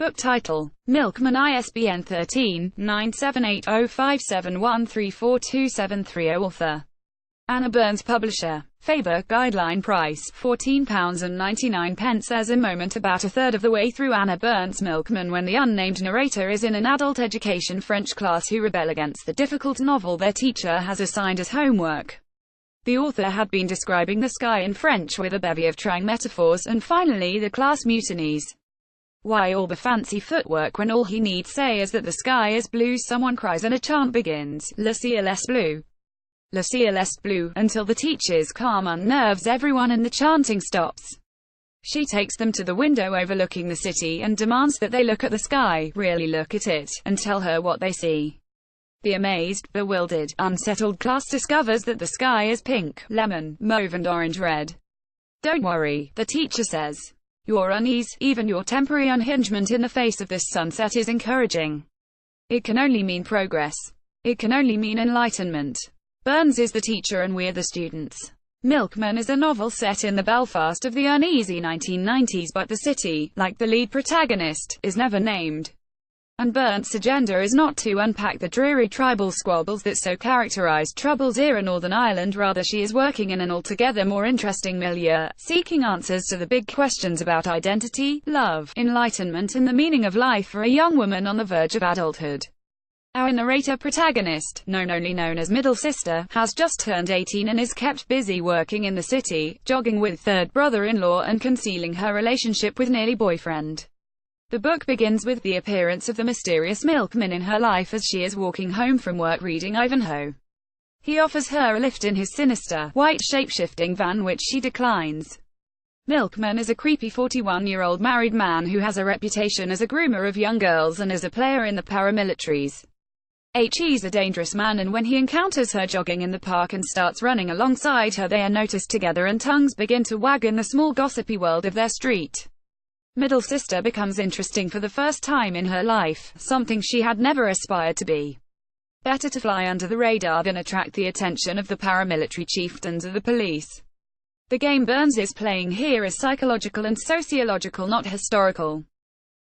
Book title: Milkman, ISBN 13-9780571342730. Author: Anna Burns. Publisher: Faber. Guideline price: £14.99. There's a moment about a third of the way through Anna Burns' Milkman when the unnamed narrator is in an adult education French class who rebel against the difficult novel their teacher has assigned as homework. The author had been describing the sky in French with a bevy of trying metaphors, and finally the class mutinies. Why all the fancy footwork when all he needs say is that the sky is blue? Someone cries and a chant begins, Le ciel est bleu, Le ciel est bleu, until the teacher's calm unnerves everyone and the chanting stops. She takes them to the window overlooking the city and demands that they look at the sky, really look at it, and tell her what they see. The amazed, bewildered, unsettled class discovers that the sky is pink, lemon, mauve and orange-red. Don't worry, the teacher says. Your unease, even your temporary unhingement in the face of this sunset is encouraging. It can only mean progress. It can only mean enlightenment. Burns is the teacher and we're the students. Milkman is a novel set in the Belfast of the uneasy 1990s, but the city, like the lead protagonist, is never named. And Burns' agenda is not to unpack the dreary tribal squabbles that so characterized Trouble's era Northern Ireland. Rather, she is working in an altogether more interesting milieu, seeking answers to the big questions about identity, love, enlightenment and the meaning of life for a young woman on the verge of adulthood. Our narrator protagonist, only known as Middle Sister, has just turned 18 and is kept busy working in the city, jogging with third brother-in-law and concealing her relationship with nearly boyfriend. The book begins with the appearance of the mysterious milkman in her life as she is walking home from work reading Ivanhoe. He offers her a lift in his sinister, white shape-shifting van which she declines. Milkman is a creepy 41-year-old married man who has a reputation as a groomer of young girls and as a player in the paramilitaries. He's a dangerous man, and when he encounters her jogging in the park and starts running alongside her, they are noticed together and tongues begin to wag in the small gossipy world of their street. Middle Sister becomes interesting for the first time in her life, something she had never aspired to be. Better to fly under the radar than attract the attention of the paramilitary chieftains of the police. The game Burns is playing here is psychological and sociological, not historical.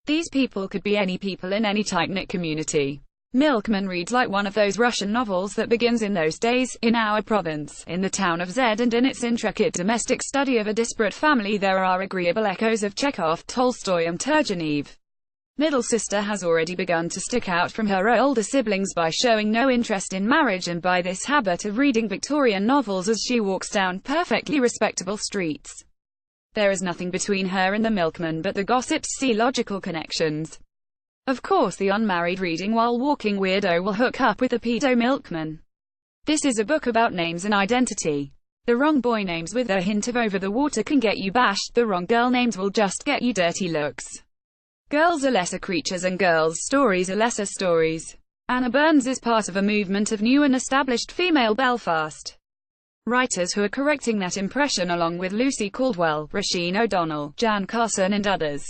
These people could be any people in any tight-knit community. Milkman reads like one of those Russian novels that begins in those days, in our province, in the town of Z, and in its intricate domestic study of a disparate family there are agreeable echoes of Chekhov, Tolstoy and Turgenev. Middle Sister has already begun to stick out from her older siblings by showing no interest in marriage and by this habit of reading Victorian novels as she walks down perfectly respectable streets. There is nothing between her and the milkman but the gossips see logical connections. Of course the unmarried reading while walking weirdo will hook up with the pedo milkman. This is a book about names and identity. The wrong boy names with a hint of over the water can get you bashed, the wrong girl names will just get you dirty looks. Girls are lesser creatures and girls' stories are lesser stories. Anna Burns is part of a movement of new and established female Belfast writers who are correcting that impression along with Lucy Caldwell, Roisin O'Donnell, Jan Carson and others.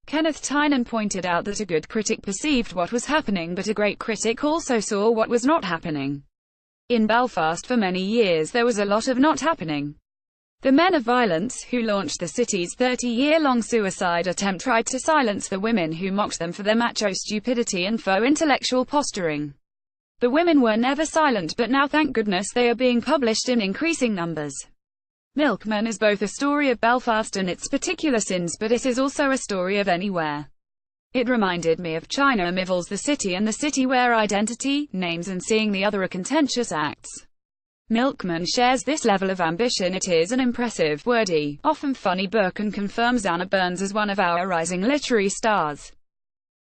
Kenneth Tynan pointed out that a good critic perceived what was happening but a great critic also saw what was not happening. In Belfast for many years there was a lot of not happening. The men of violence, who launched the city's 30-year-long suicide attempt, tried to silence the women who mocked them for their macho stupidity and faux intellectual posturing. The women were never silent, but now thank goodness they are being published in increasing numbers. Milkman is both a story of Belfast and its particular sins, but it is also a story of anywhere. It reminded me of China Miéville's The City, and the city where identity, names and seeing the other are contentious acts. Milkman shares this level of ambition. It is an impressive, wordy, often funny book and confirms Anna Burns as one of our rising literary stars.